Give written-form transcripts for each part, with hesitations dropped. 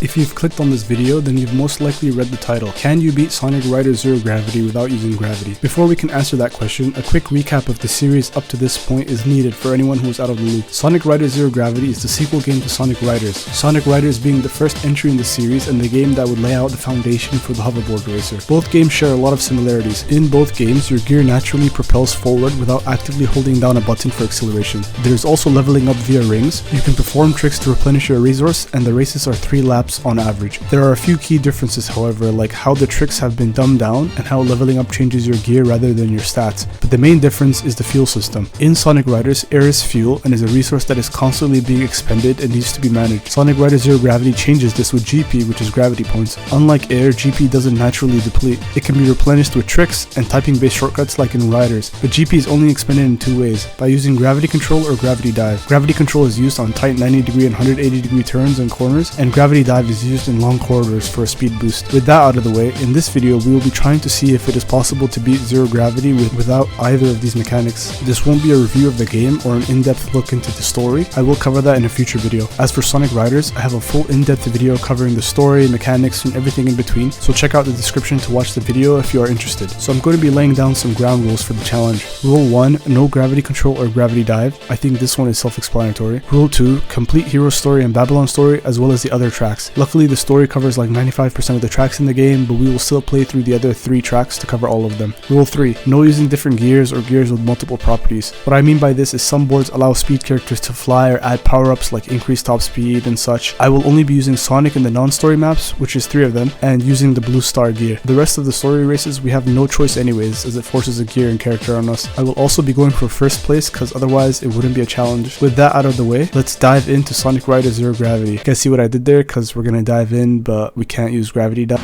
If you've clicked on this video, then you've most likely read the title, Can you beat Sonic Riders Zero Gravity without using gravity? Before we can answer that question, a quick recap of the series up to this point is needed for anyone who is out of the loop. Sonic Riders Zero Gravity is the sequel game to Sonic Riders. Sonic Riders being the first entry in the series and the game that would lay out the foundation for the hoverboard racer. Both games share a lot of similarities. In both games, your gear naturally propels forward without actively holding down a button for acceleration. There's also leveling up via rings. You can perform tricks to replenish your resource, and the races are 3 laps on average. There are a few key differences, however, like how the tricks have been dumbed down and how leveling up changes your gear rather than your stats. But the main difference is the fuel system. In Sonic Riders, air is fuel and is a resource that is constantly being expended and needs to be managed. Sonic Riders Zero Gravity changes this with GP, which is gravity points. Unlike air, GP doesn't naturally deplete. It can be replenished with tricks and typing based shortcuts like in Riders, but GP is only expended in 2 ways, by using gravity control or gravity dive. Gravity control is used on tight 90-degree and 180-degree turns and corners, and gravity dive is used in long corridors for a speed boost. With that out of the way, in this video we will be trying to see if it is possible to beat Zero Gravity without either of these mechanics. This won't be a review of the game or an in-depth look into the story. I will cover that in a future video. As for Sonic Riders, I have a full in-depth video covering the story, mechanics, and everything in between, so check out the description to watch the video if you are interested. So I'm going to be laying down some ground rules for the challenge. Rule 1, no gravity control or gravity dive. I think this one is self-explanatory. Rule 2, complete Hero Story and Babylon Story as well as the other tracks. Luckily the story covers like 95% of the tracks in the game, but we will still play through the other 3 tracks to cover all of them. Rule 3, no using different gears or gears with multiple properties. What I mean by this is some boards allow speed characters to fly or add power-ups like increased top speed and such. I will only be using Sonic in the non-story maps, which is 3 of them, and using the blue star gear. The rest of the story races we have no choice anyways, as it forces a gear and character on us. I will also be going for first place because otherwise it wouldn't be a challenge. With that out of the way, let's dive into Sonic Riders Zero Gravity. You guys see what I did there? Because we're gonna dive in, but we can't use gravity dive.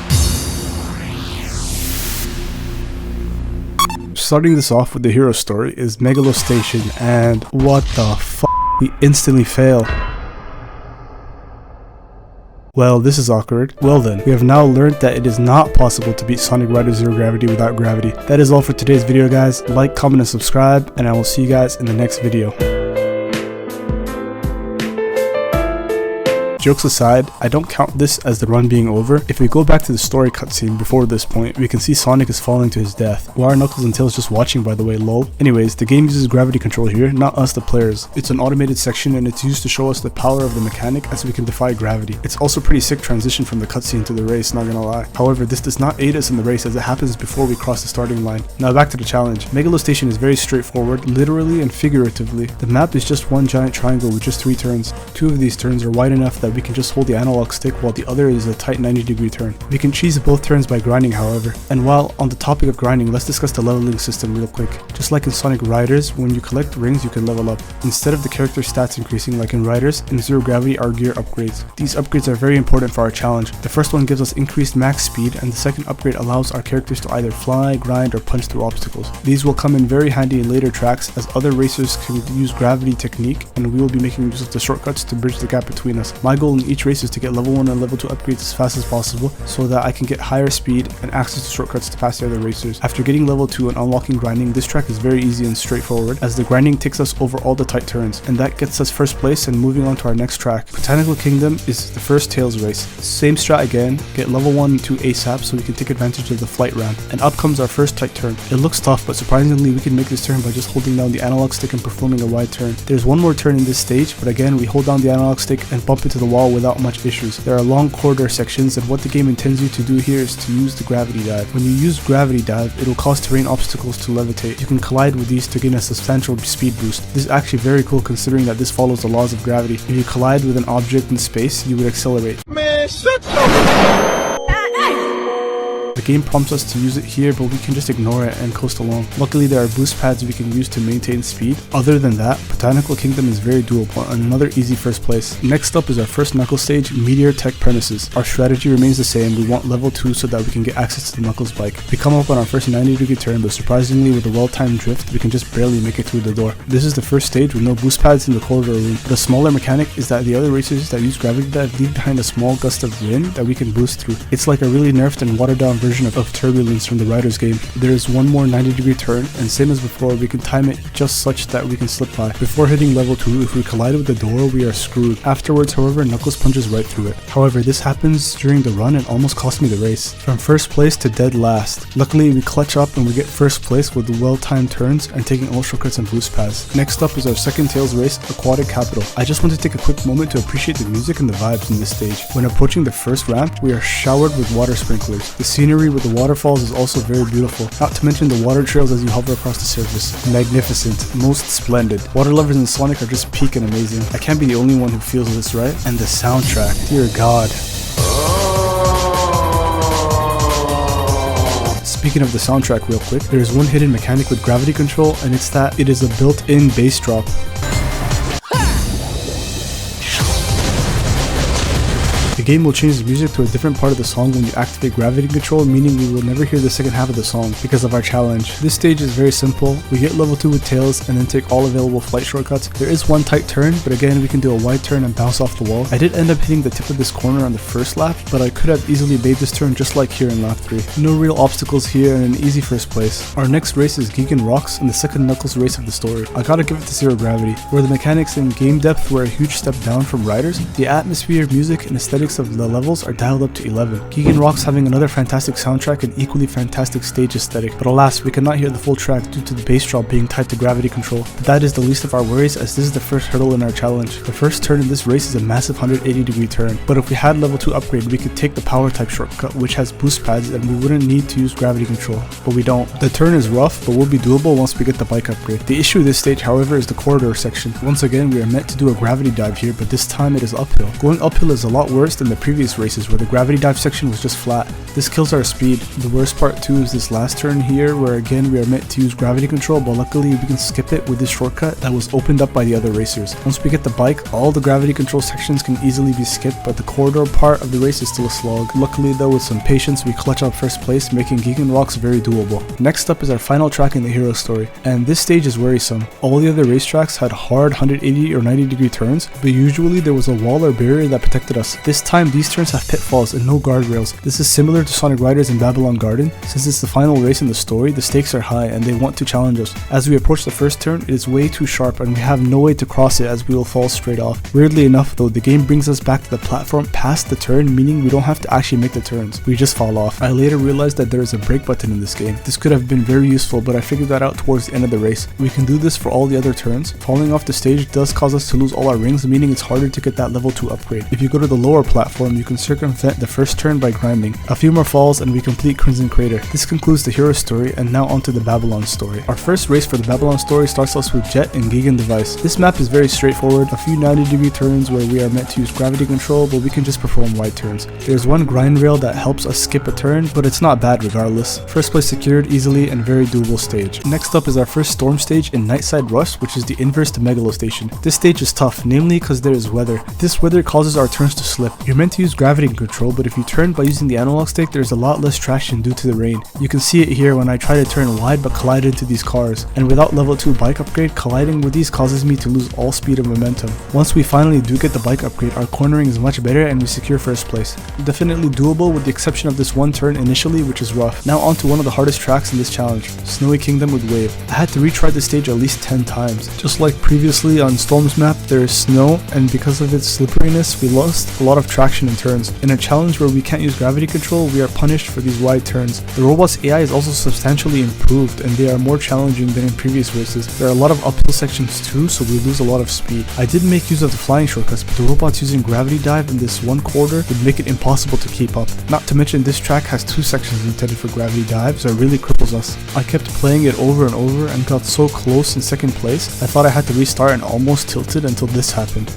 Starting this off with the hero story is Megalo Station, and what the f***, we instantly fail. Well, this is awkward. Well then, we have now learned that it is not possible to beat Sonic Riders Zero Gravity without gravity. That is all for today's video, guys. Like, comment, and subscribe, and I will see you guys in the next video. Jokes aside, I don't count this as the run being over. If we go back to the story cutscene before this point, we can see Sonic is falling to his death. Why are Knuckles and Tails just watching, by the way, lol? Anyways, the game uses gravity control here, not us the players. It's an automated section and it's used to show us the power of the mechanic as we can defy gravity. It's also pretty sick transition from the cutscene to the race, not gonna lie. However, this does not aid us in the race as it happens before we cross the starting line. Now back to the challenge. Megalo Station is very straightforward, literally and figuratively. The map is just one giant triangle with just 3 turns. 2 of these turns are wide enough that we can just hold the analog stick while the other is a tight 90-degree turn. We can cheese both turns by grinding, however. And while on the topic of grinding, let's discuss the leveling system real quick. Just like in Sonic Riders, when you collect rings you can level up. Instead of the character stats increasing like in Riders, in Zero Gravity our gear upgrades. These upgrades are very important for our challenge. The first one gives us increased max speed, and the second upgrade allows our characters to either fly, grind, or punch through obstacles. These will come in very handy in later tracks as other racers can use gravity technique, and we will be making use of the shortcuts to bridge the gap between us. My goal in each race is to get level 1 and level 2 upgrades as fast as possible so that I can get higher speed and access to shortcuts to pass the other racers. After getting level 2 and unlocking grinding, this track is very easy and straightforward as the grinding takes us over all the tight turns, and that gets us first place and moving on to our next track. Botanical Kingdom is the first Tails race. Same strat again, get level 1 and 2 ASAP so we can take advantage of the flight ramp, and up comes our first tight turn. It looks tough, but surprisingly we can make this turn by just holding down the analog stick and performing a wide turn. There's one more turn in this stage, but again we hold down the analog stick and bump into the wall without much issues. There are long corridor sections, and what the game intends you to do here is to use the gravity dive. When you use gravity dive, it will cause terrain obstacles to levitate. You can collide with these to gain a substantial speed boost. This is actually very cool considering that this follows the laws of gravity. If you collide with an object in space, you would accelerate. Man, shut up! The game prompts us to use it here, but we can just ignore it and coast along. Luckily there are boost pads we can use to maintain speed. Other than that, Botanical Kingdom is very doable and another easy first place. Next up is our first Knuckles stage, Meteor Tech Premises. Our strategy remains the same. We want level 2 so that we can get access to the Knuckles bike. We come up on our first 90-degree turn, but surprisingly with a well-timed drift we can just barely make it through the door. This is the first stage with no boost pads in the corridor room. The smaller mechanic is that the other racers that use gravity dive leave behind a small gust of wind that we can boost through. It's like a really nerfed and watered down version of Turbulence from the Riders game. There is one more 90-degree turn, and same as before, we can time it just such that we can slip by. Before hitting level 2, if we collide with the door, we are screwed. Afterwards, however, Knuckles punches right through it. However, this happens during the run and almost cost me the race. From first place to dead last. Luckily, we clutch up and we get first place with the well-timed turns and taking all shortcuts and boost paths. Next up is our second Tails race, Aquatic Capital. I just want to take a quick moment to appreciate the music and the vibes in this stage. When approaching the first ramp, we are showered with water sprinklers. The scenery with the waterfalls is also very beautiful, not to mention the water trails as you hover across the surface. Magnificent, most splendid. Water lovers in Sonic are just peak and amazing. I can't be the only one who feels this, right? And the soundtrack, dear God. Speaking of the soundtrack real quick, there is one hidden mechanic with gravity control, and it's that it is a built-in bass drop. The game will change the music to a different part of the song when you activate gravity control, meaning we will never hear the second half of the song because of our challenge. This stage is very simple. We get level 2 with Tails and then take all available flight shortcuts. There is one tight turn, but again we can do a wide turn and bounce off the wall. I did end up hitting the tip of this corner on the first lap, but I could have easily made this turn just like here in lap 3. No real obstacles here and an easy first place. Our next race is Gigan Rocks and the second Knuckles race of the story. I gotta give it to Zero Gravity, where the mechanics and game depth were a huge step down from Riders. The atmosphere, music, and aesthetics of the levels are dialed up to 11. Gigan Rocks having another fantastic soundtrack and equally fantastic stage aesthetic, but alas, we cannot hear the full track due to the bass drop being tied to gravity control. But that is the least of our worries, as this is the first hurdle in our challenge. The first turn in this race is a massive 180-degree turn, but if we had level 2 upgrade, we could take the power type shortcut, which has boost pads, and we wouldn't need to use gravity control, but we don't. The turn is rough, but will be doable once we get the bike upgrade. The issue with this stage, however, is the corridor section. Once again, we are meant to do a gravity dive here, but this time it is uphill. Going uphill is a lot worse than the previous races where the gravity dive section was just flat. This kills our speed. The worst part too is this last turn here, where again we are meant to use gravity control, but luckily we can skip it with this shortcut that was opened up by the other racers. Once we get the bike, all the gravity control sections can easily be skipped, but the corridor part of the race is still a slog. Luckily though, with some patience, we clutch up first place, making Gigan Rocks very doable. Next up is our final track in the hero story, and this stage is worrisome. All the other racetracks had hard 180 or 90-degree turns, but usually there was a wall or barrier that protected us. This time these turns have pitfalls and no guardrails. This is similar to Sonic Riders in Babylon Garden. Since it's the final race in the story, the stakes are high and they want to challenge us. As we approach the first turn, it is way too sharp and we have no way to cross it as we will fall straight off. Weirdly enough though, the game brings us back to the platform past the turn, meaning we don't have to actually make the turns. We just fall off. I later realized that there is a brake button in this game. This could have been very useful, but I figured that out towards the end of the race. We can do this for all the other turns. Falling off the stage does cause us to lose all our rings, meaning it's harder to get that level 2 upgrade. If you go to the lower platform, you can circumvent the first turn by grinding. A few more falls and we complete Crimson Crater. This concludes the hero story, and now onto the Babylon story. Our first race for the Babylon story starts us with Jet and Gigan Device. This map is very straightforward, a few 90-degree turns where we are meant to use gravity control, but we can just perform wide turns. There's one grind rail that helps us skip a turn, but it's not bad regardless. First place secured easily and very doable stage. Next up is our first storm stage in Nightside Rush, which is the inverse to Megalo Station. This stage is tough, namely because there is weather. This weather causes our turns to slip. You're meant to use gravity control, but if you turn by using the analog stick, there's a lot less traction due to the rain. You can see it here when I try to turn wide but collide into these cars, and without level 2 bike upgrade, colliding with these causes me to lose all speed and momentum. Once we finally do get the bike upgrade, our cornering is much better and we secure first place. Definitely doable with the exception of this one turn initially, which is rough. Now on to one of the hardest tracks in this challenge, Snowy Kingdom with Wave. I had to retry this stage at least 10 times. Just like previously on Storm's map, there is snow, and because of its slipperiness, we lost a lot of traction in turns. In a challenge where we can't use gravity control, we are punished for these wide turns. The robot's AI is also substantially improved and they are more challenging than in previous races. There are a lot of uphill sections too, so we lose a lot of speed. I did make use of the flying shortcuts, but the robots using gravity dive in this one quarter would make it impossible to keep up. Not to mention this track has 2 sections intended for gravity dive, so it really cripples us. I kept playing it over and over and got so close in second place, I thought I had to restart and almost tilted until this happened.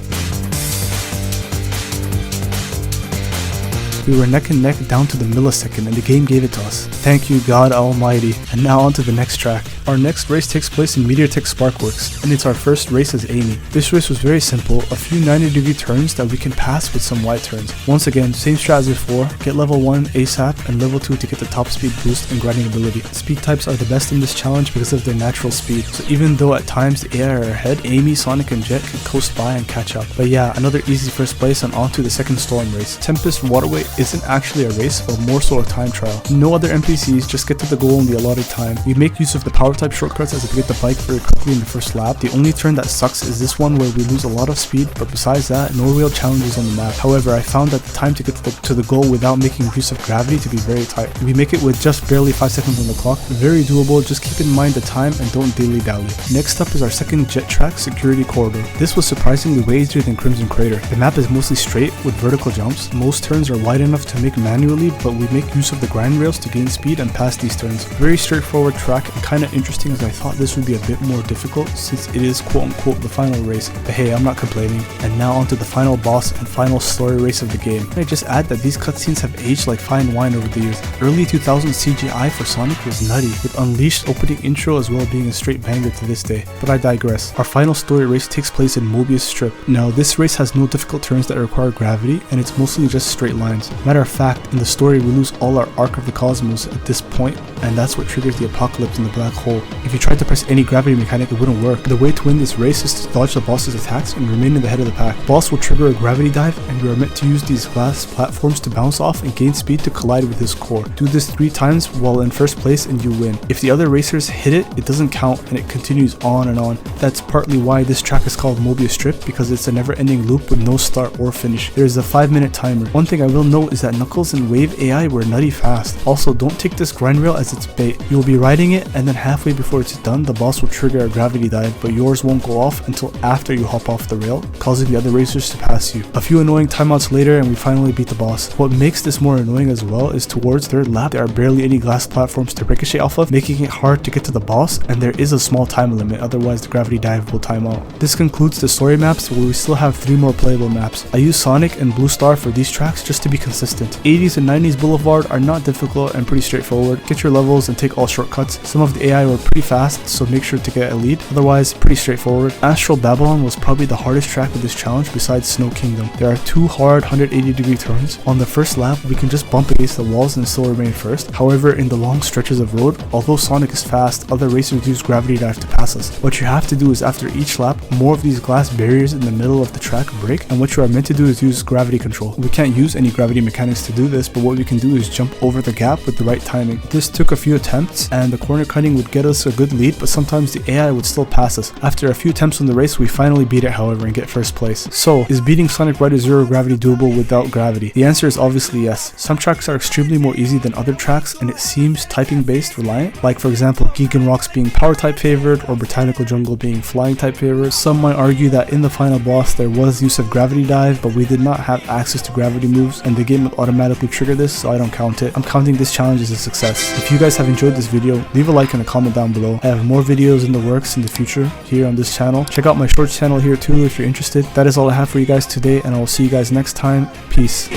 We were neck and neck down to the millisecond and the game gave it to us. Thank you God Almighty. And now on to the next track. Our next race takes place in Mediatek Sparkworks, and it's our first race as Amy. This race was very simple, a few 90-degree turns that we can pass with some wide turns. Once again, same strat as before, get level 1 ASAP and level 2 to get the top speed boost and grinding ability. Speed types are the best in this challenge because of their natural speed, so even though at times the AI are ahead, Amy, Sonic and Jet can coast by and catch up. But yeah, another easy first place and on to the second storm race. Tempest Waterway isn't actually a race, but more so a time trial. No other NPCs, just get to the goal in the allotted time. We make use of the power type shortcuts as we get the bike very quickly in the first lap. The only turn that sucks is this one where we lose a lot of speed, but besides that, no real challenges on the map. However, I found that the time to get to the goal without making use of gravity to be very tight. We make it with just barely 5 seconds on the clock. Very doable, just keep in mind the time and don't dilly-dally. Next up is our second jet track security corridor. This was surprisingly way easier than Crimson Crater. The map is mostly straight with vertical jumps. Most turns are wide enough to make manually, but we make use of the grind rails to gain speed and pass these turns. Very straightforward track and kinda interesting as I thought this would be a bit more difficult since it is quote-unquote the final race. But hey, I'm not complaining. And now onto the final boss and final story race of the game. Can I just add that these cutscenes have aged like fine wine over the years. Early 2000s CGI for Sonic was nutty, with Unleashed opening intro as well being a straight banger to this day. But I digress. Our final story race takes place in Mobius Strip. Now this race has no difficult turns that require gravity, and it's mostly just straight lines. Matter of fact, in the story we lose all our Arc of the Cosmos at this point, and that's what triggers the apocalypse in the black hole. If you tried to press any gravity mechanic, it wouldn't work. The way to win this race is to dodge the boss's attacks and remain in the head of the pack. Boss will trigger a gravity dive, and you are meant to use these glass platforms to bounce off and gain speed to collide with his core. Do this 3 times while in first place and you win. If the other racers hit it, it doesn't count and it continues on and on. That's partly why this track is called Mobius Strip, because it's a never-ending loop with no start or finish. There is a 5-minute timer. One thing I will note is that Knuckles and Wave AI were nutty fast. Also, don't take this grind rail as its bait. You will be riding it and then halfway before it's done, the boss will trigger a gravity dive, but yours won't go off until after you hop off the rail, causing the other racers to pass you. A few annoying timeouts later and we finally beat the boss. What makes this more annoying as well is towards 3rd lap there are barely any glass platforms to ricochet off of, making it hard to get to the boss, and there is a small time limit, otherwise the gravity dive will time out. This concludes the story maps, where we still have 3 more playable maps. I use Sonic and Blue Star for these tracks just to be consistent. 80s and 90s Boulevard are not difficult and pretty straightforward. Get your levels and take all shortcuts. Some of the AI were pretty fast, so make sure to get a lead, otherwise pretty straightforward. Astral Babylon was probably the hardest track of this challenge besides Snow Kingdom. There are 2 hard 180-degree turns. On the first lap we can just bump against the walls and still remain first. However, in the long stretches of road, although Sonic is fast, other racers use gravity dive to pass us. What you have to do is after each lap, more of these glass barriers in the middle of the track break, and what you are meant to do is use gravity control. We can't use any gravity mechanics to do this, but what we can do is jump over the gap with the right timing. This took a few attempts, and the corner cutting would get us a good lead, but sometimes the AI would still pass us. After a few attempts on the race, we finally beat it however and get first place. So, is beating Sonic Rider Zero Gravity doable without gravity? The answer is obviously yes. Some tracks are extremely more easy than other tracks, and it seems typing based reliant, like for example Gigan Rocks being power type favored or Botanical Jungle being flying type favored. Some might argue that in the final boss there was use of gravity dive, but we did not have access to gravity moves and the game would automatically trigger this, so I don't count it. I'm counting this challenge as a success. If you guys have enjoyed this video, leave a like and a comment down below. I have more videos in the works in the future here on this channel. Check out my shorts channel here too if you're interested. That is all I have for you guys today, and I will see you guys next time. Peace.